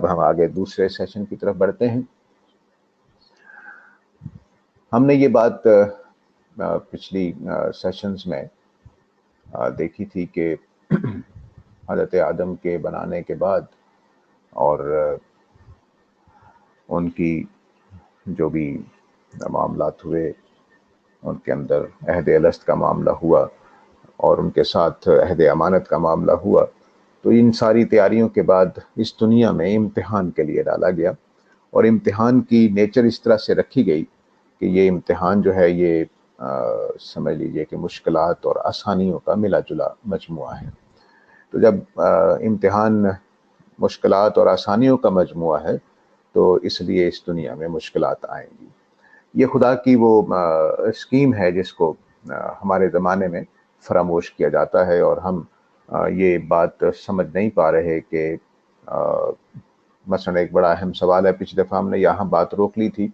اب ہم آگے دوسرے سیشن کی طرف بڑھتے ہیں۔ ہم نے یہ بات پچھلی سیشنز میں دیکھی تھی کہ حضرت آدم کے بنانے کے بعد اور ان کی جو بھی معاملات ہوئے، ان کے اندر عہد الست کا معاملہ ہوا اور ان کے ساتھ عہد امانت کا معاملہ ہوا، تو ان ساری تیاریوں کے بعد اس دنیا میں امتحان کے لیے ڈالا گیا، اور امتحان کی نیچر اس طرح سے رکھی گئی کہ یہ امتحان جو ہے یہ سمجھ لیجئے کہ مشکلات اور آسانیوں کا ملا جلا مجموعہ ہے۔ تو جب امتحان مشکلات اور آسانیوں کا مجموعہ ہے تو اس لیے اس دنیا میں مشکلات آئیں گی۔ یہ خدا کی وہ اسکیم ہے جس کو ہمارے زمانے میں فراموش کیا جاتا ہے، اور ہم یہ بات سمجھ نہیں پا رہے کہ مثلا ایک بڑا اہم سوال ہے، پچھلی دفعہ ہم نے یہاں بات روک لی تھی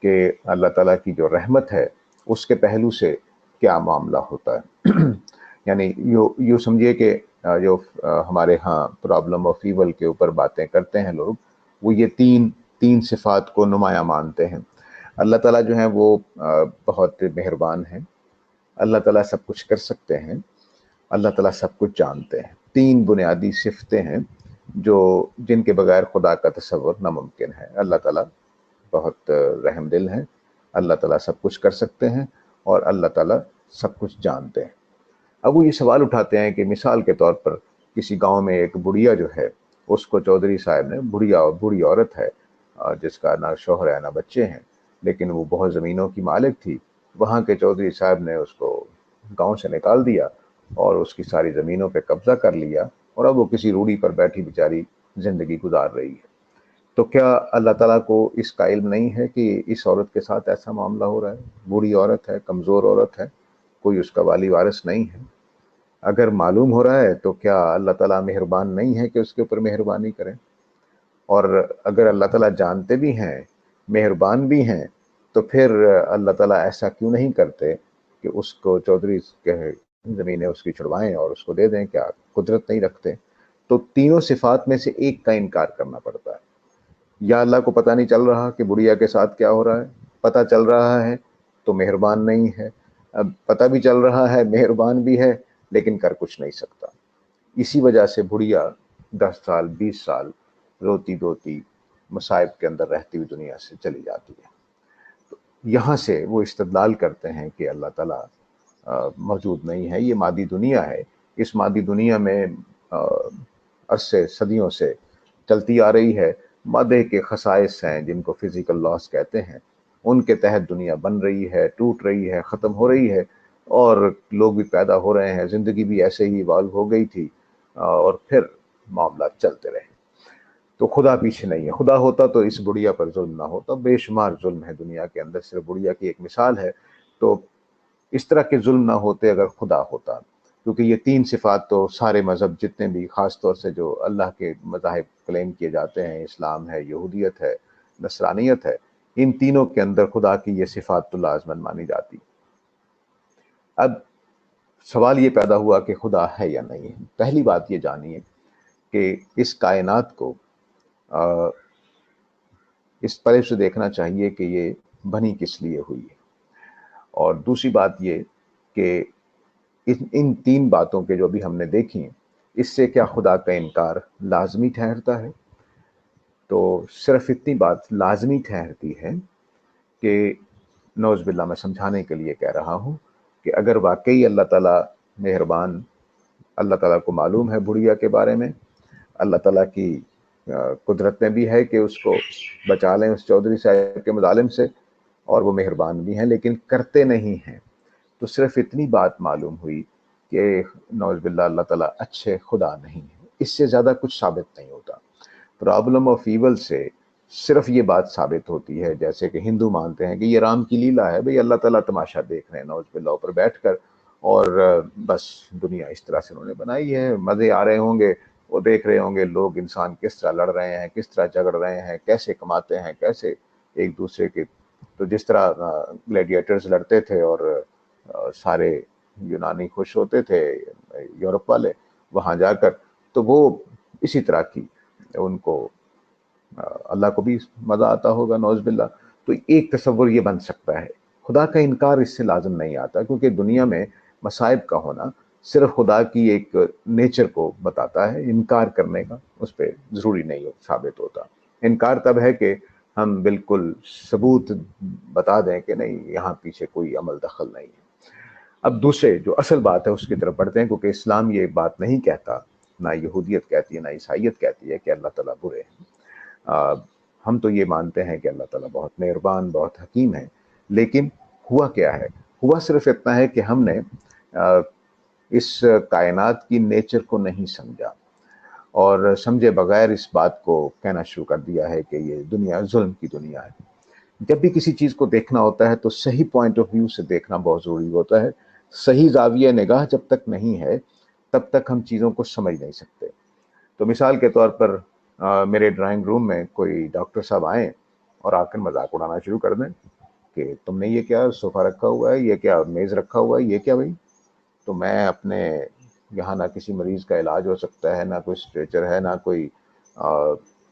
کہ اللہ تعالیٰ کی جو رحمت ہے اس کے پہلو سے کیا معاملہ ہوتا ہے۔ یعنی یوں سمجھیے کہ جو ہمارے ہاں پرابلم آف ایول کے اوپر باتیں کرتے ہیں لوگ، وہ یہ تین صفات کو نمایاں مانتے ہیں۔ اللہ تعالیٰ جو ہیں وہ بہت مہربان ہیں، اللہ تعالیٰ سب کچھ کر سکتے ہیں، اللہ تعالیٰ سب کچھ جانتے ہیں۔ تین بنیادی صفتیں ہیں جن کے بغیر خدا کا تصور ناممکن ہے۔ اللہ تعالیٰ بہت رحم دل ہیں، اللہ تعالیٰ سب کچھ کر سکتے ہیں، اور اللہ تعالیٰ سب کچھ جانتے ہیں۔ اب وہ یہ سوال اٹھاتے ہیں کہ مثال کے طور پر کسی گاؤں میں ایک بڑھیا جو ہے، اس کو چودھری صاحب نے، بڑھی عورت ہے جس کا نہ شوہر ہے نہ بچے ہیں، لیکن وہ بہت زمینوں کی مالک تھی، وہاں کے چودھری صاحب نے اس کو گاؤں سے نکال دیا اور اس کی ساری زمینوں پہ قبضہ کر لیا، اور اب وہ کسی روڑی پر بیٹھی بیچاری زندگی گزار رہی ہے۔ تو کیا اللہ تعالیٰ کو اس کا علم نہیں ہے کہ اس عورت کے ساتھ ایسا معاملہ ہو رہا ہے؟ بوڑھی عورت ہے، کمزور عورت ہے، کوئی اس کا والی وارث نہیں ہے۔ اگر معلوم ہو رہا ہے تو کیا اللہ تعالیٰ مہربان نہیں ہے کہ اس کے اوپر مہربانی کریں؟ اور اگر اللہ تعالیٰ جانتے بھی ہیں، مہربان بھی ہیں، تو پھر اللہ تعالیٰ ایسا کیوں نہیں کرتے کہ اس کو چودھری کے زمینیں اس کی چھڑوائیں اور اس کو دے دیں؟ کیا قدرت نہیں رکھتے؟ تو تینوں صفات میں سے ایک کا انکار کرنا پڑتا ہے۔ یا اللہ کو پتہ نہیں چل رہا کہ بڑھیا کے ساتھ کیا ہو رہا ہے؟ پتہ چل رہا ہے تو مہربان نہیں ہے۔ اب پتہ بھی چل رہا ہے، مہربان بھی ہے، لیکن کر کچھ نہیں سکتا۔ اسی وجہ سے بڑھیا 10 سال 20 سال روتی دھوتی مصائب کے اندر رہتی ہوئی دنیا سے چلی جاتی ہے۔ تو یہاں سے وہ استدلال کرتے ہیں کہ اللہ تعالیٰ موجود نہیں ہے، یہ مادی دنیا ہے، اس مادی دنیا میں عرصے صدیوں سے چلتی آ رہی ہے، مادے کے خصائص ہیں جن کو فزیکل لاس کہتے ہیں، ان کے تحت دنیا بن رہی ہے، ٹوٹ رہی ہے، ختم ہو رہی ہے، اور لوگ بھی پیدا ہو رہے ہیں، زندگی بھی ایسے ہی ایوالو ہو گئی تھی، اور پھر معاملات چلتے رہے۔ تو خدا پیچھے نہیں ہے۔ خدا ہوتا تو اس بڑھیا پر ظلم نہ ہوتا۔ بے شمار ظلم ہے دنیا کے اندر، صرف بڑھیا کی ایک مثال ہے۔ تو اس طرح کے ظلم نہ ہوتے اگر خدا ہوتا، کیونکہ یہ تین صفات تو سارے مذہب جتنے بھی، خاص طور سے جو اللہ کے مذاہب کلیم کیے جاتے ہیں، اسلام ہے، یہودیت ہے، نصرانیت ہے، ان تینوں کے اندر خدا کی یہ صفات تو لازماً مانی جاتی۔ اب سوال یہ پیدا ہوا کہ خدا ہے یا نہیں ہے۔ پہلی بات یہ جانیے کہ اس کائنات کو اس طرح سے دیکھنا چاہیے کہ یہ بنی کس لیے ہوئی ہے، اور دوسری بات یہ کہ ان تین باتوں کے جو بھی ہم نے دیکھی، اس سے کیا خدا کا انکار لازمی ٹھہرتا ہے؟ تو صرف اتنی بات لازمی ٹھہرتی ہے کہ نعوذ باللہ، میں سمجھانے کے لیے کہہ رہا ہوں کہ اگر واقعی اللہ تعالیٰ مہربان، اللہ تعالیٰ کو معلوم ہے بڑھیا کے بارے میں، اللہ تعالیٰ کی قدرت میں بھی ہے کہ اس کو بچا لیں اس چودھری صاحب کے مظالم سے، اور وہ مہربان بھی ہیں، لیکن کرتے نہیں ہیں، تو صرف اتنی بات معلوم ہوئی کہ نعوذ باللہ اللہ تعالیٰ اچھے خدا نہیں ہے۔ اس سے زیادہ کچھ ثابت نہیں ہوتا۔ پرابلم آف ایول سے صرف یہ بات ثابت ہوتی ہے، جیسے کہ ہندو مانتے ہیں کہ یہ رام کی لیلا ہے، بھئی اللہ تعالیٰ تماشا دیکھ رہے ہیں نعوذ باللہ اوپر بیٹھ کر، اور بس دنیا اس طرح سے انہوں نے بنائی ہے، مزے آ رہے ہوں گے، وہ دیکھ رہے ہوں گے لوگ انسان کس طرح لڑ رہے ہیں، کس طرح جھگڑ رہے ہیں، کیسے کماتے ہیں، کیسے ایک دوسرے کے، تو جس طرح گلیڈیٹرز لڑتے تھے اور سارے یونانی خوش ہوتے تھے، یورپ والے وہاں جا کر، تو وہ اسی طرح کی ان کو اللہ کو بھی مزہ آتا ہوگا نوز باللہ. تو ایک تصور یہ بن سکتا ہے. خدا کا انکار اس سے لازم نہیں آتا، کیونکہ دنیا میں مصائب کا ہونا صرف خدا کی ایک نیچر کو بتاتا ہے. انکار کرنے کا اس پہ ضروری نہیں ثابت ہوتا. انکار تب ہے کہ ہم بالکل ثبوت بتا دیں کہ نہیں، یہاں پیچھے کوئی عمل دخل نہیں ہے. اب دوسرے جو اصل بات ہے اس کی طرف بڑھتے ہیں، کیونکہ اسلام یہ بات نہیں کہتا، نہ یہودیت کہتی ہے، نہ عیسائیت کہتی ہے کہ اللہ تعالیٰ برے ہیں. ہم تو یہ مانتے ہیں کہ اللہ تعالیٰ بہت مہربان، بہت حکیم ہے. لیکن ہوا کیا ہے؟ ہوا صرف اتنا ہے کہ ہم نے اس کائنات کی نیچر کو نہیں سمجھا، اور سمجھے بغیر اس بات کو کہنا شروع کر دیا ہے کہ یہ دنیا ظلم کی دنیا ہے. جب بھی کسی چیز کو دیکھنا ہوتا ہے تو صحیح پوائنٹ آف ویو سے دیکھنا بہت ضروری ہوتا ہے. صحیح زاویہ نگاہ جب تک نہیں ہے تب تک ہم چیزوں کو سمجھ نہیں سکتے. تو مثال کے طور پر میرے ڈرائنگ روم میں کوئی ڈاکٹر صاحب آئیں اور آ کر مذاق اڑانا شروع کر دیں کہ تم نے یہ کیا صوفہ رکھا ہوا ہے، یہ کیا میز رکھا ہوا ہے، یہ کیا بھائی. تو میں اپنے یہاں نہ کسی مریض کا علاج ہو سکتا ہے، نہ کوئی اسٹریچر ہے، نہ کوئی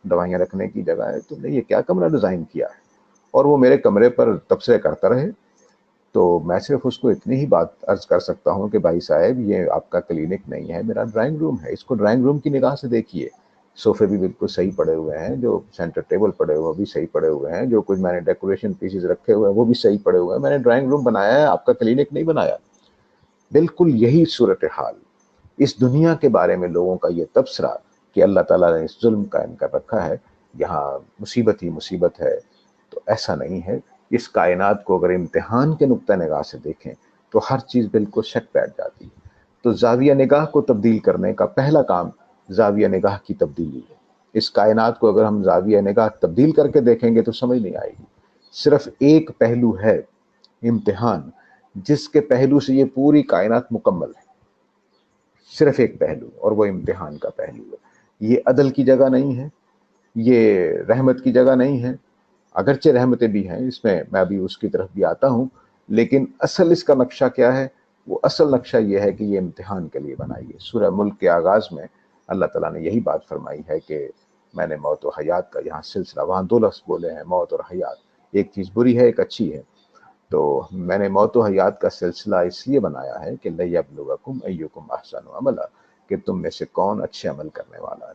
دوائیاں رکھنے کی جگہ ہے. تم نے یہ کیا کمرہ ڈیزائن کیا ہے؟ اور وہ میرے کمرے پر تبصرے کرتا رہے. تو میں صرف اس کو اتنی ہی بات عرض کر سکتا ہوں کہ بھائی صاحب، یہ آپ کا کلینک نہیں ہے، میرا ڈرائنگ روم ہے. اس کو ڈرائنگ روم کی نگاہ سے دیکھیے. صوفے بھی بالکل صحیح پڑے ہوئے ہیں، جو سینٹر ٹیبل پڑے ہوئے وہ بھی صحیح پڑے ہوئے ہیں، جو کچھ میں نے ڈیکوریشن پیسز رکھے ہوئے ہیں وہ بھی صحیح پڑے ہوئے ہیں. میں نے ڈرائنگ روم بنایا ہے، آپ کا کلینک نہیں بنایا. بالکل یہی صورتحال اس دنیا کے بارے میں لوگوں کا یہ تبصرہ کہ اللہ تعالیٰ نے اس ظلم قائم کر رکھا ہے، یہاں مصیبت ہی مصیبت ہے. تو ایسا نہیں ہے. اس کائنات کو اگر امتحان کے نقطہ نگاہ سے دیکھیں تو ہر چیز بالکل شک بیٹھ جاتی ہے. تو زاویہ نگاہ کو تبدیل کرنے کا پہلا کام زاویہ نگاہ کی تبدیلی ہے. اس کائنات کو اگر ہم زاویہ نگاہ تبدیل کر کے دیکھیں گے تو سمجھ نہیں آئے گی. صرف ایک پہلو ہے، امتحان، جس کے پہلو سے یہ پوری کائنات مکمل ہے. صرف ایک پہلو، اور وہ امتحان کا پہلو ہے. یہ عدل کی جگہ نہیں ہے، یہ رحمت کی جگہ نہیں ہے. اگرچہ رحمتیں بھی ہیں اس میں ابھی اس کی طرف بھی آتا ہوں، لیکن اصل اس کا نقشہ کیا ہے؟ وہ اصل نقشہ یہ ہے کہ یہ امتحان کے لیے بنائی ہے. سورہ ملک کے آغاز میں اللہ تعالیٰ نے یہی بات فرمائی ہے کہ میں نے موت و حیات کا یہاں سلسلہ، وہاں دو لفظ بولے ہیں، موت اور حیات. ایک چیز بری ہے، ایک اچھی ہے. تو میں نے موت و حیات کا سلسلہ اس لیے بنایا ہے کہ لِیَبْلُوَکُمْ أَیُّکُمْ أَحْسَنُ عَمَلًا، کہ تم میں سے کون اچھے عمل کرنے والا ہے.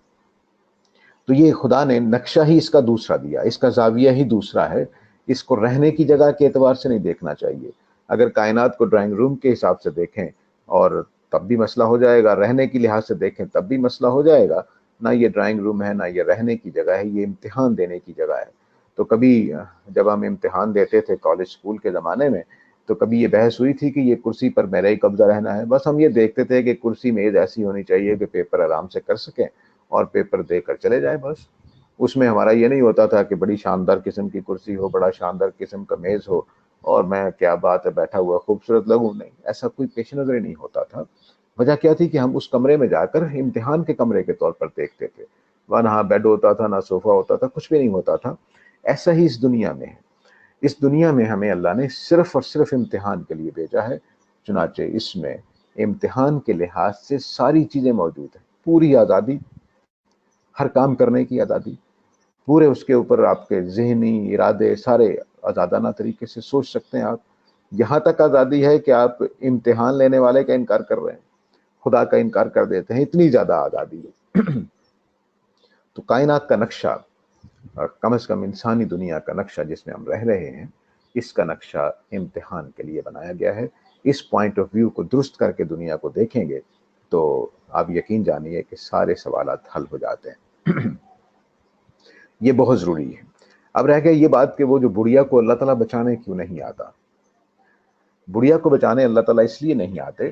تو یہ خدا نے نقشہ ہی اس کا دوسرا دیا، اس کا زاویہ ہی دوسرا ہے. اس کو رہنے کی جگہ کے اعتبار سے نہیں دیکھنا چاہیے. اگر کائنات کو ڈرائنگ روم کے حساب سے دیکھیں اور تب بھی مسئلہ ہو جائے گا، رہنے کی لحاظ سے دیکھیں تب بھی مسئلہ ہو جائے گا. نہ یہ ڈرائنگ روم ہے، نہ یہ رہنے کی جگہ ہے، یہ امتحان دینے کی جگہ ہے. تو کبھی جب ہم امتحان دیتے تھے کالج اسکول کے زمانے میں، تو کبھی یہ بحث ہوئی تھی کہ یہ کرسی پر میرا ہی قبضہ رہنا ہے. بس ہم یہ دیکھتے تھے کہ کرسی میز ایسی ہونی چاہیے کہ پیپر آرام سے کر سکیں اور پیپر دے کر چلے جائیں. بس اس میں ہمارا یہ نہیں ہوتا تھا کہ بڑی شاندار قسم کی کرسی ہو، بڑا شاندار قسم کا میز ہو، اور میں کیا بات ہے بیٹھا ہوا خوبصورت لگوں. نہیں، ایسا کوئی پیش نظر ہی نہیں ہوتا تھا. وجہ کیا تھی کہ ہم اس کمرے میں جا کر امتحان کے کمرے کے طور پر دیکھتے تھے. وہاں نہ بیڈ ہوتا تھا، نہ صوفہ ہوتا تھا، کچھ بھی نہیں ہوتا تھا. ایسا ہی اس دنیا میں ہے. اس دنیا میں ہمیں اللہ نے صرف اور صرف امتحان کے لیے بھیجا ہے. چنانچہ اس میں امتحان کے لحاظ سے ساری چیزیں موجود ہیں. پوری آزادی، ہر کام کرنے کی آزادی، پورے اس کے اوپر آپ کے ذہنی ارادے سارے آزادانہ طریقے سے سوچ سکتے ہیں آپ. یہاں تک آزادی ہے کہ آپ امتحان لینے والے کا انکار کر رہے ہیں، خدا کا انکار کر دیتے ہیں. اتنی زیادہ آزادی ہے. تو کائنات کا نقشہ، اور کم از کم انسانی دنیا کا نقشہ جس میں ہم رہ رہے ہیں، اس کا نقشہ امتحان کے لیے بنایا گیا ہے. اس پوائنٹ آف ویو کو درست کر کے دنیا کو دیکھیں گے تو آپ یقین جانیے کہ سارے سوالات حل ہو جاتے ہیں. یہ بہت ضروری ہے. اب رہ گیا یہ بات کہ وہ جو بڑھیا کو اللہ تعالیٰ بچانے کیوں نہیں آتا. بڑھیا کو بچانے اللہ تعالیٰ اس لیے نہیں آتے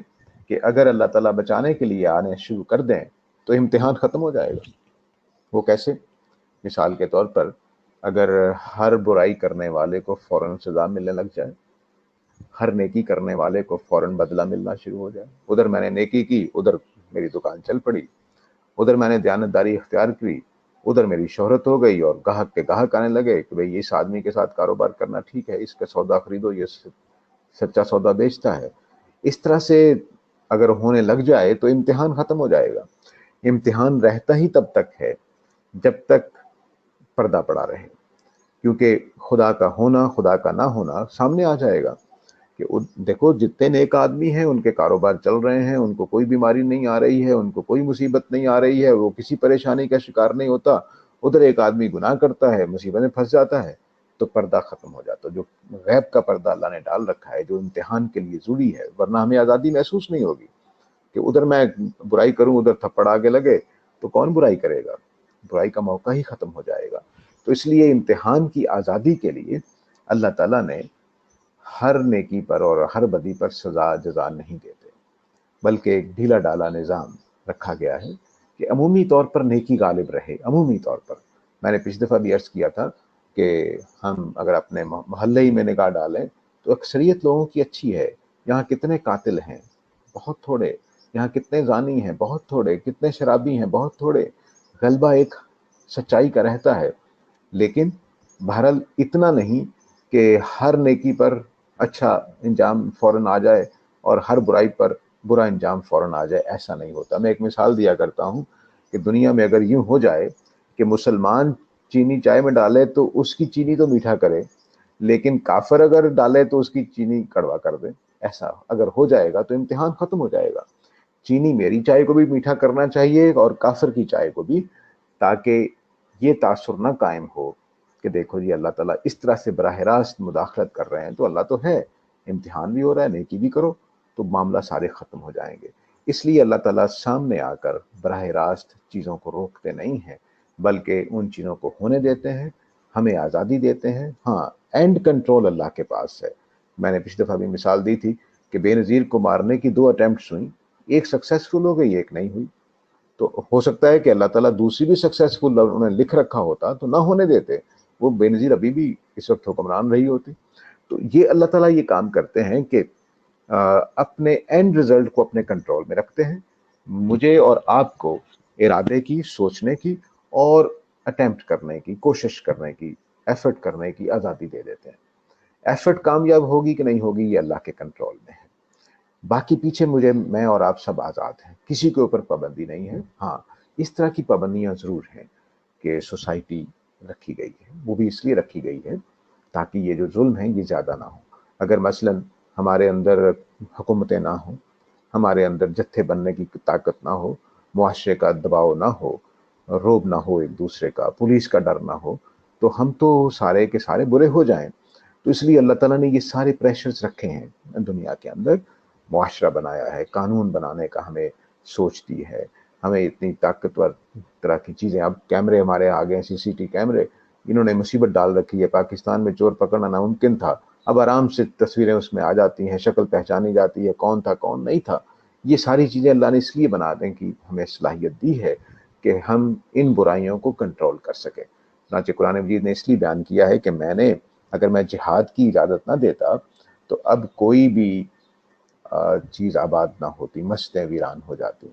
کہ اگر اللہ تعالیٰ بچانے کے لیے آنے شروع کر دیں تو امتحان ختم ہو جائے گا. وہ کیسے؟ مثال کے طور پر اگر ہر برائی کرنے والے کو فوراً سزا ملنے لگ جائے، ہر نیکی کرنے والے کو فوراً بدلہ ملنا شروع ہو جائے. ادھر میں نے نیکی کی، ادھر میری دکان چل پڑی. ادھر میں نے دیانتداری اختیار کی، ادھر میری شہرت ہو گئی اور گاہک کے گاہک آنے لگے کہ بھئی اس آدمی کے ساتھ کاروبار کرنا ٹھیک ہے، اس کا سودا خریدو، یہ سچا سودا بیچتا ہے. اس طرح سے اگر ہونے لگ جائے تو امتحان ختم ہو جائے گا. امتحان رہتا ہی تب تک ہے جب تک پردہ پڑا رہے، کیونکہ خدا کا ہونا خدا کا نہ ہونا سامنے آ جائے گا کہ دیکھو جتنے نیک آدمی ہیں ان کے کاروبار چل رہے ہیں، ان کو کوئی بیماری نہیں آ رہی ہے، ان کو کوئی مصیبت نہیں آ رہی ہے، وہ کسی پریشانی کا شکار نہیں ہوتا، ادھر ایک آدمی گناہ کرتا ہے، مصیبت میں پھنس جاتا ہے، تو پردہ ختم ہو جاتا ہے۔ جو غیب کا پردہ اللہ نے ڈال رکھا ہے، جو امتحان کے لیے ضروری ہے، ورنہ ہمیں آزادی محسوس نہیں ہوگی کہ ادھر میں برائی کروں، ادھر تھپڑ آگے لگے تو کون برائی کرے گا، برائی کا موقع ہی ختم ہو جائے گا۔ تو اس لیے امتحان کی آزادی کے لیے اللہ تعالیٰ نے ہر نیکی پر اور ہر بدی پر سزا جزا نہیں دیتے، بلکہ ایک ڈھیلا ڈالا نظام رکھا گیا ہے کہ عمومی طور پر نیکی غالب رہے۔ عمومی طور پر میں نے پچھلی دفعہ بھی عرض کیا تھا کہ ہم اگر اپنے محلے ہی میں نگاہ ڈالیں تو اکثریت لوگوں کی اچھی ہے۔ یہاں کتنے قاتل ہیں؟ بہت تھوڑے۔ یہاں کتنے زانی ہیں؟ بہت تھوڑے۔ کتنے شرابی ہیں؟ بہت تھوڑے۔ غلبہ ایک سچائی کا رہتا ہے، لیکن بہرحال اتنا نہیں کہ ہر نیکی پر اچھا انجام فوراً آ جائے اور ہر برائی پر برا انجام فوراً آ جائے، ایسا نہیں ہوتا۔ میں ایک مثال دیا کرتا ہوں کہ دنیا میں اگر یوں ہو جائے کہ مسلمان چینی چائے میں ڈالے تو اس کی چینی تو میٹھا کرے، لیکن کافر اگر ڈالے تو اس کی چینی کڑوا کر دے، ایسا اگر ہو جائے گا تو امتحان ختم ہو جائے گا۔ چینی میری چائے کو بھی میٹھا کرنا چاہیے اور کافر کی چائے کو بھی، تاکہ یہ تاثر نہ قائم ہو کہ دیکھو جی اللہ تعالیٰ اس طرح سے براہ راست مداخلت کر رہے ہیں، تو اللہ تو ہے، امتحان بھی ہو رہا ہے، نیکی بھی کرو تو معاملہ سارے ختم ہو جائیں گے۔ اس لیے اللہ تعالیٰ سامنے آ کر براہ راست چیزوں کو روکتے نہیں ہیں، بلکہ ان چیزوں کو ہونے دیتے ہیں، ہمیں آزادی دیتے ہیں۔ ہاں، اینڈ کنٹرول اللہ کے پاس ہے۔ میں نے پچھلی دفعہ بھی مثال دی تھی کہ بے نظیر کو مارنے کی 2 اٹیمپٹس ہوئیں، ایک سکسیسفل ہو گئی، ایک نہیں ہوئی۔ تو ہو سکتا ہے کہ اللہ تعالیٰ دوسری بھی سکسیسفل انہیں لکھ رکھا ہوتا تو نہ ہونے دیتے، وہ بے نظیر ابھی بھی اس وقت حکمران رہی ہوتی۔ تو یہ اللہ تعالیٰ یہ کام کرتے ہیں کہ اپنے اینڈ رزلٹ کو اپنے کنٹرول میں رکھتے ہیں، مجھے اور آپ کو ارادے کی، سوچنے کی اور اٹیمپٹ کرنے کی، کوشش کرنے کی، ایفرٹ کرنے کی آزادی دے دیتے ہیں۔ ایفرٹ کامیاب ہوگی کہ نہیں ہوگی یہ اللہ کے کنٹرول میں ہے، باقی پیچھے میں اور آپ سب آزاد ہیں، کسی کے اوپر پابندی نہیں ہے۔ ہاں، اس طرح کی پابندیاں ضرور ہیں کہ سوسائٹی رکھی گئی ہے، وہ بھی اس لیے رکھی گئی ہے تاکہ یہ جو ظلم ہیں یہ زیادہ نہ ہو۔ اگر مثلاً ہمارے اندر حکومتیں نہ ہوں، ہمارے اندر جتھے بننے کی طاقت نہ ہو، معاشرے کا دباؤ نہ ہو، روب نہ ہو ایک دوسرے کا، پولیس کا ڈر نہ ہو، تو ہم تو سارے کے سارے برے ہو جائیں۔ تو اس لیے اللہ تعالیٰ نے یہ سارے پریشرز رکھے ہیں دنیا کے اندر، معاشرہ بنایا ہے، قانون بنانے کا ہمیں سوچ دی ہے، ہمیں اتنی طاقتور طرح کی چیزیں، اب کیمرے ہمارے آ گئے، سی سی ٹی کیمرے، انہوں نے مصیبت ڈال رکھی ہے۔ پاکستان میں چور پکڑنا ناممکن تھا، اب آرام سے تصویریں اس میں آ جاتی ہیں، شکل پہچانی جاتی ہے، کون تھا کون نہیں تھا۔ یہ ساری چیزیں اللہ نے اس لیے بنا دیں کہ ہمیں صلاحیت دی ہے کہ ہم ان برائیوں کو کنٹرول کر سکیں۔ چنانچہ قرآن مجید نے اس لیے بیان کیا ہے کہ اگر میں جہاد کی اجازت نہ دیتا تو اب کوئی بھی چیز آباد نہ ہوتی، مسجدیں ویران ہو جاتی،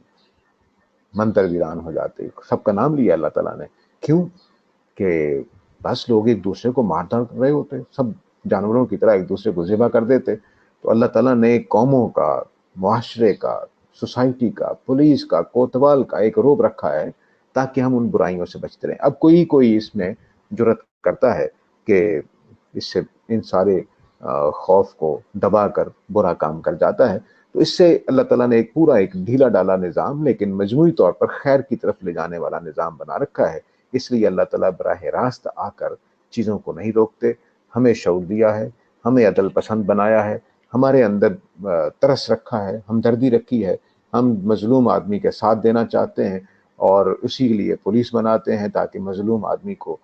مندر ویران ہو جاتے۔ سب کا نام لیا اللہ تعالیٰ نے، کیوں؟ کہ بس لوگ ایک دوسرے کو مار ڈال رہے ہوتے، سب جانوروں کی طرح ایک دوسرے کو ذبح کر دیتے۔ تو اللہ تعالیٰ نے قوموں کا، معاشرے کا، سوسائٹی کا، پولیس کا، کوتوال کا ایک روب رکھا ہے تاکہ ہم ان برائیوں سے بچتے رہیں۔ اب کوئی اس میں جرأت کرتا ہے کہ اس سے ان سارے خوف کو دبا کر برا کام کر جاتا ہے، تو اس سے اللہ تعالیٰ نے ایک ڈھیلا ڈالا نظام لیکن مجموعی طور پر خیر کی طرف لے جانے والا نظام بنا رکھا ہے۔ اس لیے اللہ تعالیٰ براہ راست آ کر چیزوں کو نہیں روکتے، ہمیں شعور دیا ہے، ہمیں عدل پسند بنایا ہے، ہمارے اندر ترس رکھا ہے، ہمدردی رکھی ہے، ہم مظلوم آدمی کے ساتھ دینا چاہتے ہیں اور اسی کے لیے پولیس بناتے ہیں تاکہ مظلوم آدمی کو،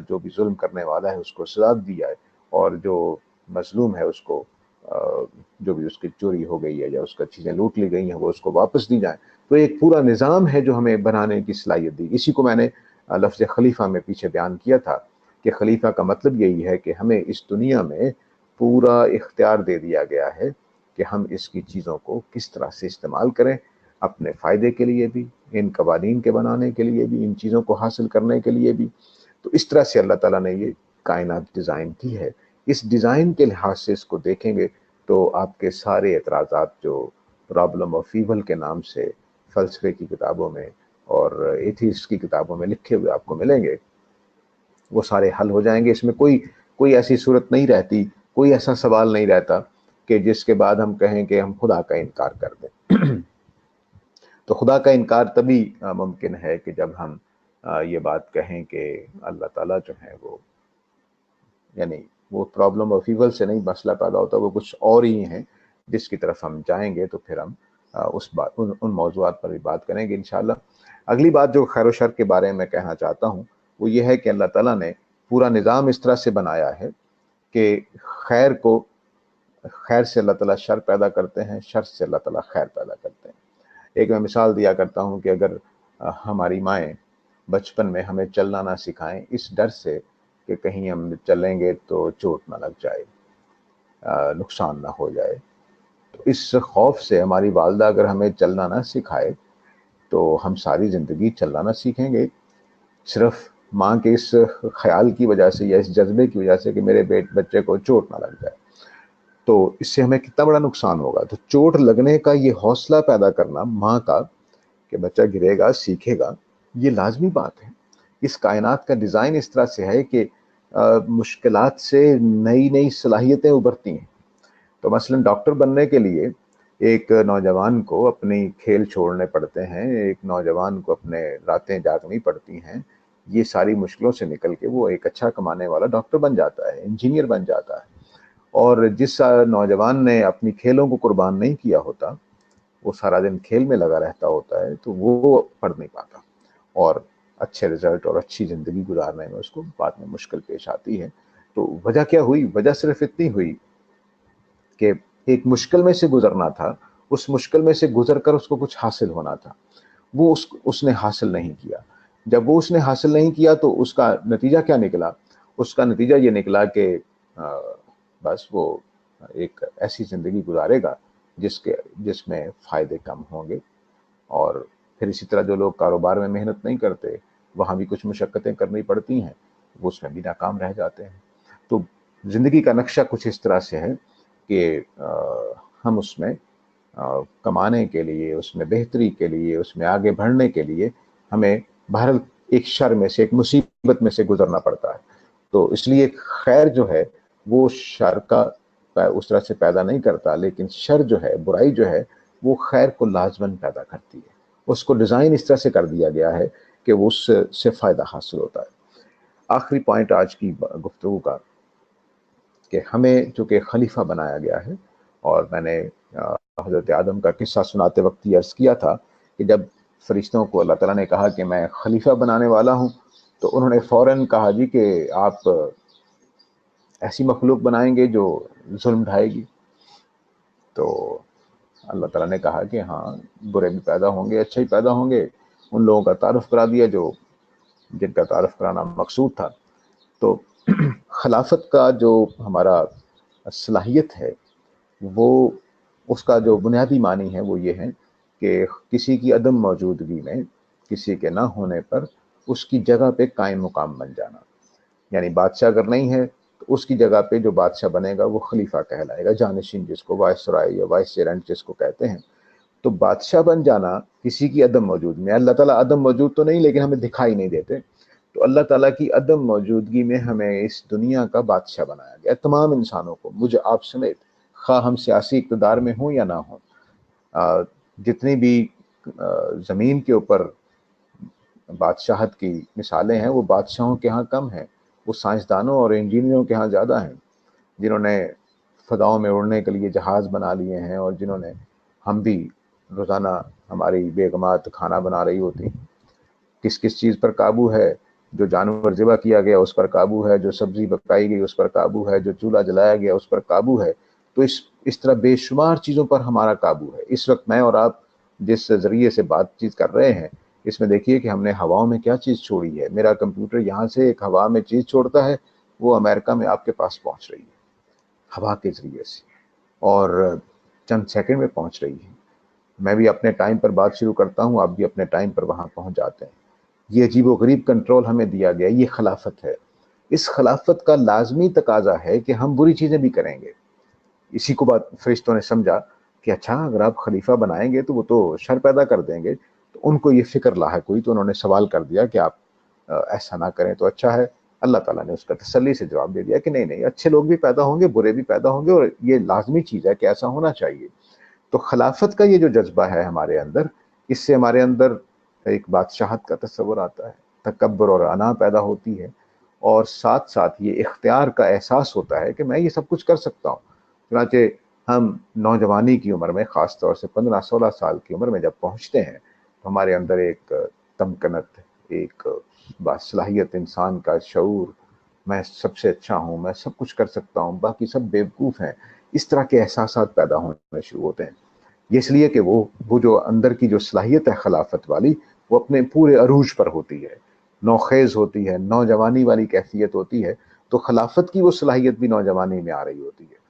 جو بھی ظلم کرنے والا ہے اس کو سزا دی جائے، اور جو مظلوم ہے اس کو جو بھی اس کی چوری ہو گئی ہے یا اس کا چیزیں لوٹ لی گئی ہیں وہ اس کو واپس دی جائیں۔ تو ایک پورا نظام ہے جو ہمیں بنانے کی صلاحیت دی۔ اسی کو میں نے لفظ خلیفہ میں پیچھے بیان کیا تھا کہ خلیفہ کا مطلب یہی ہے کہ ہمیں اس دنیا میں پورا اختیار دے دیا گیا ہے کہ ہم اس کی چیزوں کو کس طرح سے استعمال کریں، اپنے فائدے کے لیے بھی، ان قوانین کے بنانے کے لیے بھی، ان چیزوں کو حاصل کرنے کے لیے بھی۔ تو اس طرح سے اللہ تعالیٰ نے یہ کائنات ڈیزائن کی ہے۔ اس ڈیزائن کے لحاظ سے اس کو دیکھیں گے تو آپ کے سارے اعتراضات جو پرابلم آف ایول کے نام سے فلسفے کی کتابوں میں اور ایتھیسٹ کی کتابوں میں لکھے ہوئے آپ کو ملیں گے، وہ سارے حل ہو جائیں گے. اس میں کوئی ایسی صورت نہیں رہتی, کوئی ایسا سوال نہیں رہتا کہ جس کے بعد ہم کہیں کہ ہم خدا کا انکار کر دیں. تو خدا کا انکار تبھی ممکن ہے کہ جب ہم یہ بات کہیں کہ اللہ تعالیٰ جو ہے وہ, یعنی وہ پرابلم اور فیول سے نہیں مسئلہ پیدا ہوتا, وہ کچھ اور ہی ہیں جس کی طرف ہم جائیں گے. تو پھر ہم ان موضوعات پر بھی بات کریں گے انشاءاللہ. اگلی بات جو خیر و شر کے بارے میں کہنا چاہتا ہوں وہ یہ ہے کہ اللہ تعالیٰ نے پورا نظام اس طرح سے بنایا ہے کہ خیر سے اللہ تعالیٰ شر پیدا کرتے ہیں, شر سے اللہ تعالیٰ خیر پیدا کرتے ہیں. ایک میں مثال دیا کرتا ہوں کہ اگر ہماری مائیں بچپن میں ہمیں چلنا نہ سکھائیں اس ڈر سے کہ کہیں ہم چلیں گے تو چوٹ نہ لگ جائے, نقصان نہ ہو جائے, تو اس خوف سے ہماری والدہ اگر ہمیں چلنا نہ سکھائے تو ہم ساری زندگی چلنا نہ سیکھیں گے, صرف ماں کے اس خیال کی وجہ سے یا اس جذبے کی وجہ سے کہ میرے بچے کو چوٹ نہ لگ جائے. تو اس سے ہمیں کتنا بڑا نقصان ہوگا. تو چوٹ لگنے کا یہ حوصلہ پیدا کرنا ماں کا کہ بچہ گرے گا سیکھے گا, یہ لازمی بات ہے. اس کائنات کا ڈیزائن اس طرح سے ہے کہ مشکلات سے نئی نئی صلاحیتیں ابھرتی ہیں. تو مثلا ڈاکٹر بننے کے لیے ایک نوجوان کو اپنی کھیل چھوڑنے پڑتے ہیں, ایک نوجوان کو اپنے راتیں جاگنی پڑتی ہیں. یہ ساری مشکلوں سے نکل کے وہ ایک اچھا کمانے والا ڈاکٹر بن جاتا ہے, انجینئر بن جاتا ہے. اور جس نوجوان نے اپنی کھیلوں کو قربان نہیں کیا ہوتا, وہ سارا دن کھیل میں لگا رہتا ہوتا ہے, تو وہ پڑھ نہیں پاتا اور اچھے رزلٹ اور اچھی زندگی گزارنے میں اس کو بعد میں مشکل پیش آتی ہے. تو وجہ کیا ہوئی؟ وجہ صرف اتنی ہوئی کہ ایک مشکل میں سے گزرنا تھا, اس مشکل میں سے گزر کر اس کو کچھ حاصل ہونا تھا, وہ اس نے حاصل نہیں کیا. جب وہ اس نے حاصل نہیں کیا تو اس کا نتیجہ کیا نکلا؟ اس کا نتیجہ یہ نکلا کہ بس وہ ایک ایسی زندگی گزارے گا جس میں فائدے کم ہوں گے. اور پھر اسی طرح جو لوگ کاروبار میں محنت نہیں کرتے, وہاں بھی کچھ مشقتیں کرنی پڑتی ہیں, وہ اس میں بھی ناکام رہ جاتے ہیں. تو زندگی کا نقشہ کچھ اس طرح سے ہے کہ ہم اس میں کمانے کے لیے, اس میں بہتری کے لیے, اس میں آگے بڑھنے کے لیے ہمیں بہرحال ایک شر میں سے, ایک مصیبت میں سے گزرنا پڑتا ہے. تو اس لیے خیر جو ہے وہ شر کا اس طرح سے پیدا نہیں کرتا, لیکن شر جو ہے, برائی جو ہے, وہ خیر کو لازماً پیدا کرتی ہے. اس کو ڈیزائن اس طرح سے کر دیا گیا ہے کہ وہ اس سے فائدہ حاصل ہوتا ہے. آخری پوائنٹ آج کی گفتگو کا کہ ہمیں چونکہ خلیفہ بنایا گیا ہے, اور میں نے حضرت آدم کا قصہ سناتے وقت یہ عرض کیا تھا کہ جب فرشتوں کو اللہ تعالیٰ نے کہا کہ میں خلیفہ بنانے والا ہوں, تو انہوں نے فوراً کہا جی کہ آپ ایسی مخلوق بنائیں گے جو ظلم ڈھائے گی. تو اللہ تعالیٰ نے کہا کہ ہاں, برے بھی پیدا ہوں گے, اچھے ہی پیدا ہوں گے. ان لوگوں کا تعارف کرا دیا جن کا تعارف کرانا مقصود تھا. تو خلافت کا جو ہمارا صلاحیت ہے, وہ اس کا جو بنیادی معنی ہے وہ یہ ہے کہ کسی کی عدم موجودگی میں, کسی کے نہ ہونے پر اس کی جگہ پہ قائم مقام بن جانا. یعنی بادشاہ اگر نہیں ہے تو اس کی جگہ پہ جو بادشاہ بنے گا وہ خلیفہ کہلائے گا, جانشین جس کو وائس رائے یا وائس سیرنٹ جس کو کہتے ہیں. تو بادشاہ بن جانا کسی کی عدم موجود میں, اللہ تعالیٰ عدم موجود تو نہیں لیکن ہمیں دکھائی نہیں دیتے, تو اللہ تعالیٰ کی عدم موجودگی میں ہمیں اس دنیا کا بادشاہ بنایا گیا. تمام انسانوں کو, مجھے آپ سمیت, خواہ ہم سیاسی اقتدار میں ہوں یا نہ ہوں, جتنی بھی زمین کے اوپر بادشاہت کی مثالیں ہیں وہ بادشاہوں کے ہاں کم ہیں, وہ سائنسدانوں اور انجینئروں کے ہاں زیادہ ہیں, جنہوں نے فضاؤں میں اڑنے کے لیے جہاز بنا لیے ہیں, اور جنہوں نے, ہم بھی روزانہ ہماری بیگمات کھانا بنا رہی ہوتی, کس چیز پر قابو ہے؟ جو جانور ذبح کیا گیا اس پر قابو ہے, جو سبزی پکائی گئی اس پر قابو ہے, جو چولہا جلایا گیا اس پر قابو ہے. تو اس طرح بے شمار چیزوں پر ہمارا قابو ہے. اس وقت میں اور آپ جس ذریعے سے بات چیت کر رہے ہیں, اس میں دیکھیے کہ ہم نے ہواؤں میں کیا چیز چھوڑی ہے. میرا کمپیوٹر یہاں سے ایک ہوا میں چیز چھوڑتا ہے, وہ امریکہ میں آپ کے پاس پہنچ رہی ہے ہوا کے ذریعے سے, اور چند سیکنڈ میں پہنچ رہی ہے. میں بھی اپنے ٹائم پر بات شروع کرتا ہوں, آپ بھی اپنے ٹائم پر وہاں پہنچ جاتے ہیں. یہ عجیب و غریب کنٹرول ہمیں دیا گیا, یہ خلافت ہے. اس خلافت کا لازمی تقاضا ہے کہ ہم بری چیزیں بھی کریں گے. اسی کو بات فرشتوں نے سمجھا کہ اچھا اگر آپ خلیفہ بنائیں گے تو وہ تو شر پیدا کر دیں گے. تو ان کو یہ فکر لاحق ہوئی, تو انہوں نے سوال کر دیا کہ آپ ایسا نہ کریں تو اچھا ہے. اللہ تعالیٰ نے اس کا تسلی سے جواب دے دیا کہ نہیں نہیں، اچھے لوگ بھی پیدا ہوں گے، برے بھی پیدا ہوں گے، اور یہ لازمی چیز ہے کہ ایسا ہونا چاہیے۔ تو خلافت کا یہ جو جذبہ ہے ہمارے اندر، اس سے ہمارے اندر ایک بادشاہت کا تصور آتا ہے، تکبر اور انا پیدا ہوتی ہے، اور ساتھ ساتھ یہ اختیار کا احساس ہوتا ہے کہ میں یہ سب کچھ کر سکتا ہوں۔ چنانچہ ہم نوجوانی کی عمر میں، خاص طور سے 15-16 سال کی عمر میں جب پہنچتے ہیں، تو ہمارے اندر ایک تمکنت، ایک باصلاحیت انسان کا شعور، میں سب سے اچھا ہوں، میں سب کچھ کر سکتا ہوں، باقی سب بیوقوف ہیں، اس طرح کے احساسات پیدا ہونے شروع ہوتے ہیں۔ یہ اس لیے کہ وہ جو اندر کی جو صلاحیت ہے خلافت والی، وہ اپنے پورے عروج پر ہوتی ہے، نوخیز ہوتی ہے، نوجوانی والی کیفیت ہوتی ہے، تو خلافت کی وہ صلاحیت بھی نوجوانی میں آ رہی ہوتی ہے۔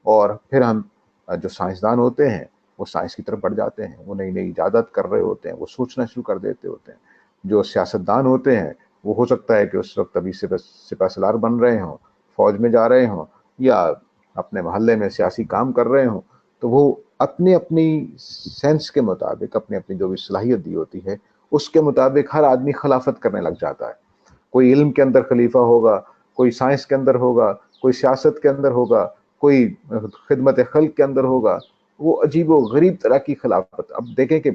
اور پھر ہم جو سائنسدان ہوتے ہیں، وہ سائنس کی طرف بڑھ جاتے ہیں، وہ نئی نئی ایجادات کر رہے ہوتے ہیں، وہ سوچنا شروع کر دیتے ہوتے ہیں۔ جو سیاستدان ہوتے ہیں، وہ ہو سکتا ہے کہ اس وقت ابھی سپہ سالار بن رہے ہوں، فوج میں جا رہے ہوں، یا اپنے محلے میں سیاسی کام کر رہے ہوں، تو وہ اپنی اپنی سینس کے مطابق، اپنی اپنی جو بھی صلاحیت دی ہوتی ہے، اس کے مطابق ہر آدمی خلافت کرنے لگ جاتا ہے۔ کوئی علم کے اندر خلیفہ ہوگا، کوئی سائنس کے اندر ہوگا، کوئی سیاست کے اندر ہوگا، کوئی خدمت خلق کے اندر ہوگا، وہ عجیب و غریب طرح کی خلافت۔ اب دیکھیں کہ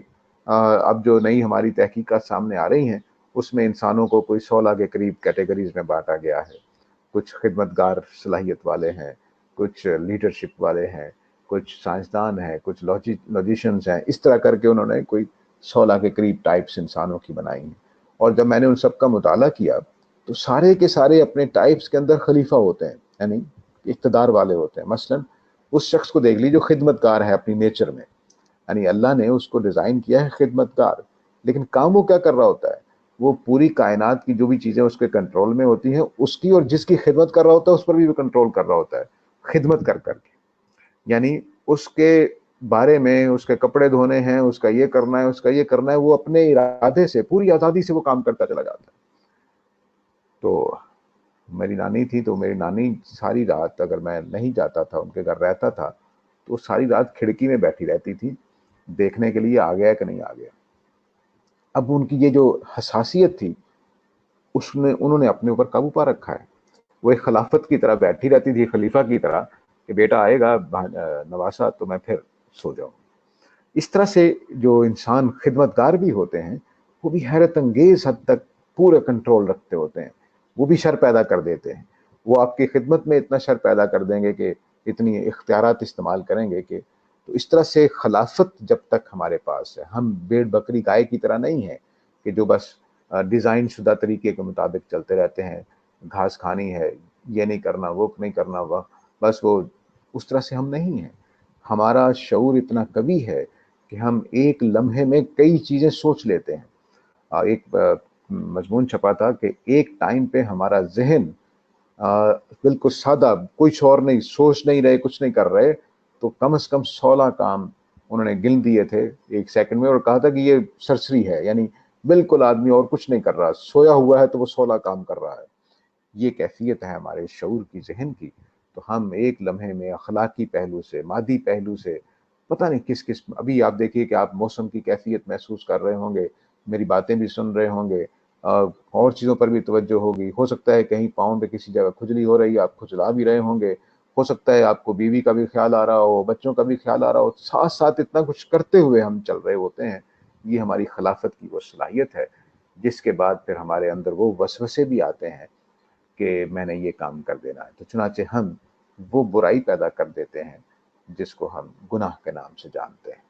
اب جو نئی ہماری تحقیقات سامنے آ رہی ہیں، اس میں انسانوں کو کوئی 16 کے قریب کیٹیگریز میں بانٹا گیا ہے۔ کچھ خدمتگار صلاحیت والے ہیں، کچھ لیڈرشپ والے ہیں، کچھ سائنسدان ہیں، کچھ لاجیشنز ہیں، اس طرح کر کے انہوں نے کوئی 16 کے قریب ٹائپس انسانوں کی بنائی ہیں۔ اور جب میں نے ان سب کا مطالعہ کیا، تو سارے کے سارے اپنے ٹائپس کے اندر خلیفہ ہوتے ہیں، یعنی اقتدار والے ہوتے ہیں۔ مثلا اس شخص کو دیکھ لیجیے جو خدمت گار ہے اپنی نیچر میں، یعنی اللہ نے اس کو ڈیزائن کیا ہے خدمت گار، لیکن کام وہ کیا کر رہا ہوتا ہے؟ وہ پوری کائنات کی جو بھی چیزیں اس کے کنٹرول میں ہوتی ہیں، اس کی اور جس کی خدمت کر رہا ہوتا ہے اس پر بھی وہ کنٹرول کر رہا ہوتا ہے، خدمت کر کر کے۔ یعنی اس کے بارے میں، اس کے کپڑے دھونے ہیں، اس کا یہ کرنا ہے، اس کا یہ کرنا ہے، وہ اپنے ارادے سے، پوری آزادی سے وہ کام کرتا چلا جاتا ہے۔ تو میری نانی تھی، تو میری نانی ساری رات، اگر میں نہیں جاتا تھا ان کے گھر رہتا تھا، تو وہ ساری رات کھڑکی میں بیٹھی رہتی تھی، دیکھنے کے لیے آ گیا کہ نہیں آ گیا۔ اب ان کی یہ جو حساسیت تھی، انہوں نے اپنے اوپر قابو پا رکھا ہے۔ وہ ایک خلافت کی طرح بیٹھی رہتی تھی، خلیفہ کی طرح، کہ بیٹا آئے گا نواسا تو میں پھر سو جاؤں۔ اس طرح سے جو انسان خدمت گار بھی ہوتے ہیں، وہ بھی حیرت انگیز حد تک پورا کنٹرول رکھتے ہوتے ہیں، وہ بھی شر پیدا کر دیتے ہیں۔ وہ آپ کی خدمت میں اتنا شر پیدا کر دیں گے کہ اتنی اختیارات استعمال کریں گے کہ، تو اس طرح سے خلافت جب تک ہمارے پاس ہے، ہم بھیڑ بکری گائے کی طرح نہیں ہیں کہ جو بس ڈیزائن شدہ طریقے کے مطابق چلتے رہتے ہیں، گھاس کھانی ہے، یہ نہیں کرنا، وہ نہیں کرنا، بس وہ اس طرح سے ہم نہیں ہیں۔ ہمارا شعور اتنا قوی ہے کہ ہم ایک لمحے میں کئی چیزیں سوچ لیتے ہیں۔ ایک مضمون چھپا تھا کہ ایک ٹائم پہ ہمارا ذہن بالکل سادہ، کوئی شور نہیں، سوچ نہیں رہے، کچھ نہیں کر رہے، تو کم از کم 16 کام انہوں نے گن دیے تھے ایک سیکنڈ میں، اور کہا تھا کہ یہ سرسری ہے، یعنی بالکل آدمی اور کچھ نہیں کر رہا، سویا ہوا ہے تو وہ 16 کام کر رہا ہے۔ یہ کیفیت ہے ہمارے شعور کی، ذہن کی۔ تو ہم ایک لمحے میں اخلاقی پہلو سے، مادی پہلو سے، پتہ نہیں کس ابھی آپ دیکھیے کہ آپ موسم کی کیفیت محسوس کر رہے ہوں گے، میری باتیں بھی سن رہے ہوں گے، اور چیزوں پر بھی توجہ ہوگی۔ ہو سکتا ہے کہیں پاؤں پہ کسی جگہ کھجلی ہو رہی ہے، آپ کھجلا بھی رہے ہوں گے۔ ہو سکتا ہے آپ کو بیوی کا بھی خیال آ رہا ہو، بچوں کا بھی خیال آ رہا ہو، ساتھ ساتھ اتنا کچھ کرتے ہوئے ہم چل رہے ہوتے ہیں۔ یہ ہماری خلافت کی وہ صلاحیت ہے، جس کے بعد پھر ہمارے اندر وہ وسوسے بھی آتے ہیں کہ میں نے یہ کام کر دینا ہے، تو چنانچہ ہم وہ برائی پیدا کر دیتے ہیں جس کو ہم گناہ کے نام سے جانتے ہیں۔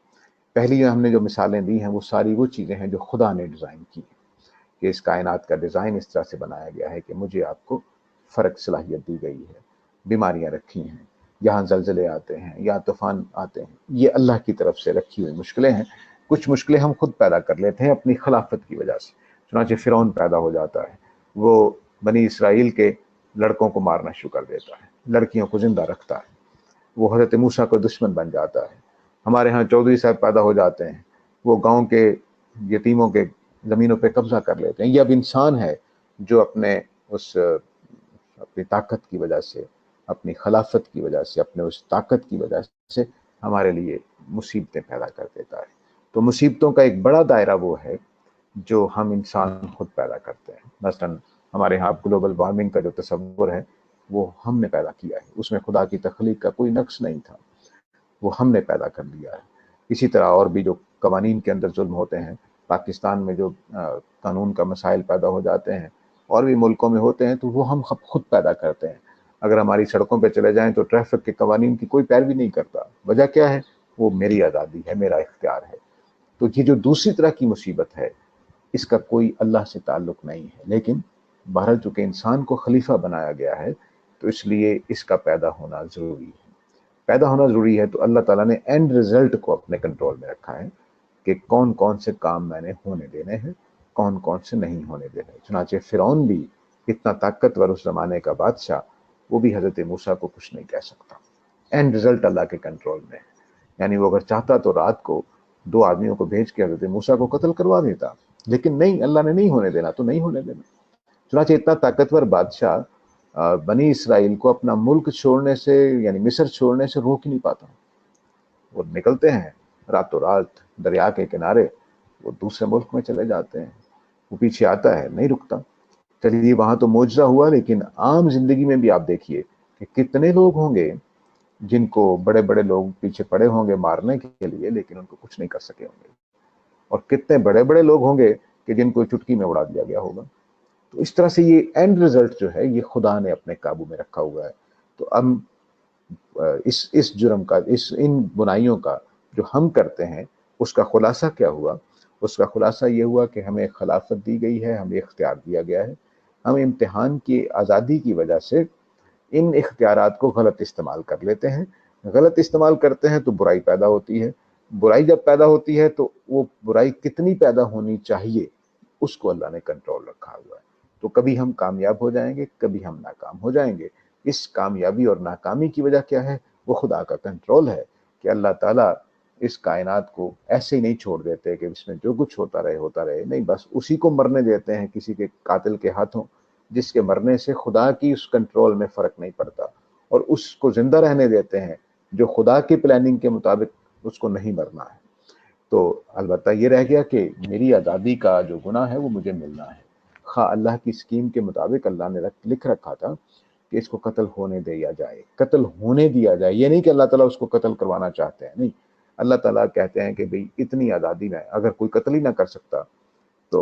پہلی ہم نے جو مثالیں دی ہیں، وہ ساری وہ چیزیں ہیں جو خدا نے ڈیزائن کی ہیں، کہ اس کائنات کا ڈیزائن اس طرح سے بنایا گیا ہے کہ مجھے آپ کو فرق صلاحیت دی گئی ہے۔ بیماریاں رکھی ہیں، یہاں زلزلے آتے ہیں یا طوفان آتے ہیں، یہ اللہ کی طرف سے رکھی ہوئی مشکلیں ہیں۔ کچھ مشکلیں ہم خود پیدا کر لیتے ہیں اپنی خلافت کی وجہ سے۔ چنانچہ فرعون پیدا ہو جاتا ہے، وہ بنی اسرائیل کے لڑکوں کو مارنا شروع کر دیتا ہے، لڑکیوں کو زندہ رکھتا ہے، وہ حضرت موسیٰ کو دشمن بن جاتا ہے۔ ہمارے ہاں چودھری صاحب پیدا ہو جاتے ہیں، وہ گاؤں کے یتیموں کے زمینوں پہ قبضہ کر لیتے ہیں۔ یہ اب انسان ہے جو اپنی طاقت کی وجہ سے، اپنی خلافت کی وجہ سے، اپنے اس طاقت کی وجہ سے ہمارے لیے مصیبتیں پیدا کر دیتا ہے۔ تو مصیبتوں کا ایک بڑا دائرہ وہ ہے جو ہم انسان خود پیدا کرتے ہیں۔ مثلا ہمارے ہاں گلوبل وارمنگ کا جو تصور ہے وہ ہم نے پیدا کیا ہے، اس میں خدا کی تخلیق کا کوئی نقص نہیں تھا، وہ ہم نے پیدا کر لیا ہے۔ اسی طرح اور بھی جو قوانین کے اندر ظلم ہوتے ہیں، پاکستان میں جو قانون کا مسائل پیدا ہو جاتے ہیں اور بھی ملکوں میں ہوتے ہیں، تو وہ ہم خود پیدا کرتے ہیں۔ اگر ہماری سڑکوں پہ چلے جائیں تو ٹریفک کے قوانین کی کوئی پیروی نہیں کرتا، وجہ کیا ہے؟ وہ میری آزادی ہے، میرا اختیار ہے۔ تو یہ جو دوسری طرح کی مصیبت ہے، اس کا کوئی اللہ سے تعلق نہیں ہے، لیکن بہرحال چونکہ انسان کو خلیفہ بنایا گیا ہے تو اس لیے اس کا پیدا ہونا ضروری ہے۔ پیدا ہونا ضروری ہے تو اللہ تعالیٰ نے اینڈ رزلٹ کو اپنے کنٹرول میں رکھا ہے کہ کون کون سے کام میں نے ہونے دینے ہیں، کون کون سے نہیں ہونے دینے۔ چنانچہ فرعون بھی اتنا طاقتور اس زمانے کا بادشاہ، وہ بھی حضرت موسیٰ کو کچھ نہیں کہہ سکتا۔ اینڈ رزلٹ اللہ کے کنٹرول میں ہے، یعنی وہ اگر چاہتا تو رات کو 2 آدمیوں کو بھیج کے حضرت موسیٰ کو قتل کروا دیتا، لیکن نہیں، اللہ نے نہیں ہونے دینا تو نہیں ہونے دینا۔ چنانچہ اتنا طاقتور بادشاہ بنی اسرائیل کو اپنا ملک چھوڑنے سے، یعنی مصر چھوڑنے سے روک ہی نہیں پاتا۔ وہ نکلتے ہیں راتوں رات دریا کے کنارے، وہ دوسرے ملک میں چلے جاتے ہیں، وہ پیچھے آتا ہے، نہیں رکتا۔ چلیے وہاں تو معجزہ ہوا، لیکن عام زندگی میں بھی آپ دیکھیے کہ کتنے لوگ ہوں گے جن کو بڑے بڑے لوگ پیچھے پڑے ہوں گے مارنے کے لیے، لیکن ان کو کچھ نہیں کر سکے ہوں گے، اور کتنے بڑے بڑے لوگ ہوں گے کہ جن کو چٹکی میں اڑا دیا گیا ہوگا۔ تو اس طرح سے یہ اینڈ رزلٹ جو ہے یہ خدا نے اپنے قابو میں رکھا ہوا ہے۔ تو ہم اس جرم کا، ان بنائیوں کا جو ہم کرتے ہیں، اس کا خلاصہ کیا ہوا؟ اس کا خلاصہ یہ ہوا کہ ہمیں خلافت دی گئی ہے، ہمیں اختیار دیا گیا ہے، ہم امتحان کی آزادی کی وجہ سے ان اختیارات کو غلط استعمال کر لیتے ہیں۔ غلط استعمال کرتے ہیں تو برائی پیدا ہوتی ہے، برائی جب پیدا ہوتی ہے تو وہ برائی کتنی پیدا ہونی چاہیے اس کو اللہ نے کنٹرول رکھا ہوا ہے۔ تو کبھی ہم کامیاب ہو جائیں گے، کبھی ہم ناکام ہو جائیں گے۔ اس کامیابی اور ناکامی کی وجہ کیا ہے؟ وہ خدا کا کنٹرول ہے کہ اللہ تعالیٰ اس کائنات کو ایسے ہی نہیں چھوڑ دیتے کہ اس میں جو کچھ ہوتا رہے ہوتا رہے، نہیں، بس اسی کو مرنے دیتے ہیں کسی کے قاتل کے ہاتھوں، جس کے مرنے سے خدا کی اس کنٹرول میں فرق نہیں پڑتا، اور اس کو زندہ رہنے دیتے ہیں جو خدا کی پلاننگ کے مطابق اس کو نہیں مرنا ہے۔ تو البتہ یہ رہ گیا کہ میری آزادی کا جو گناہ ہے وہ مجھے ملنا ہے، خواہ اللہ کی اسکیم کے مطابق اللہ نے لکھ رکھا تھا کہ اس کو قتل ہونے دیا جائے، قتل ہونے دیا جائے۔ یہ نہیں کہ اللہ تعالیٰ اس کو قتل کروانا چاہتے ہیں، نہیں، اللہ تعالیٰ کہتے ہیں کہ بھئی اتنی آزادی میں اگر کوئی قتل ہی نہ کر سکتا تو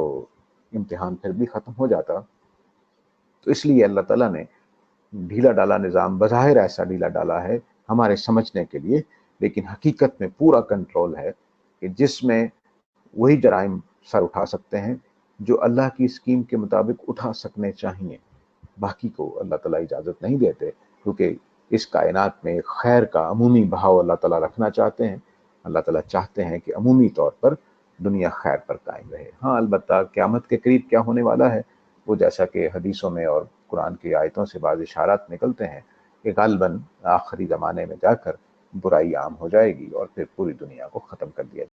امتحان پھر بھی ختم ہو جاتا۔ تو اس لیے اللہ تعالیٰ نے ڈھیلا ڈالا نظام، بظاہر ایسا ڈھیلا ڈالا ہے ہمارے سمجھنے کے لیے، لیکن حقیقت میں پورا کنٹرول ہے کہ جس میں وہی جرائم سر اٹھا سکتے ہیں جو اللہ کی اسکیم کے مطابق اٹھا سکنے چاہیے، باقی کو اللہ تعالیٰ اجازت نہیں دیتے، کیونکہ اس کائنات میں خیر کا عمومی بہاؤ اللہ تعالیٰ رکھنا چاہتے ہیں۔ اللہ تعالیٰ چاہتے ہیں کہ عمومی طور پر دنیا خیر پر قائم رہے۔ ہاں، البتہ قیامت کے قریب کیا ہونے والا ہے، وہ جیسا کہ حدیثوں میں اور قرآن کی آیتوں سے بعض اشارات نکلتے ہیں کہ غالباً آخری زمانے میں جا کر برائی عام ہو جائے گی اور پھر پوری دنیا کو ختم کر دیا جائے گا۔